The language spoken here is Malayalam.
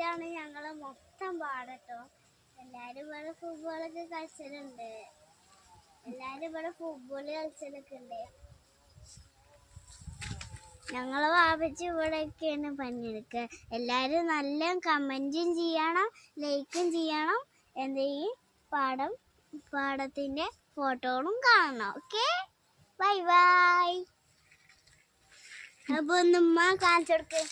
ഇതാണ് ഞങ്ങളെ മൊത്തം പാടട്ടോ. എല്ലാരും ഇവിടെ ഫുട്ബോളൊക്കെ കളിച്ചിട്ടുണ്ട്. ഞങ്ങളെ വാപ്പച്ചി ഇവിടെയൊക്കെയാണ് പണിയെടുക്കുക. എല്ലാരും നല്ല കമന്റും ചെയ്യണം, ലൈക്കും ചെയ്യണം. എന്തെങ്കിലും പാടത്തിന്റെ ഫോട്ടോകളും കാണണം. Okay, bye bye. അപ്പൊ ഒന്നുമ്മ കാണിച്ചു കൊടുക്ക്.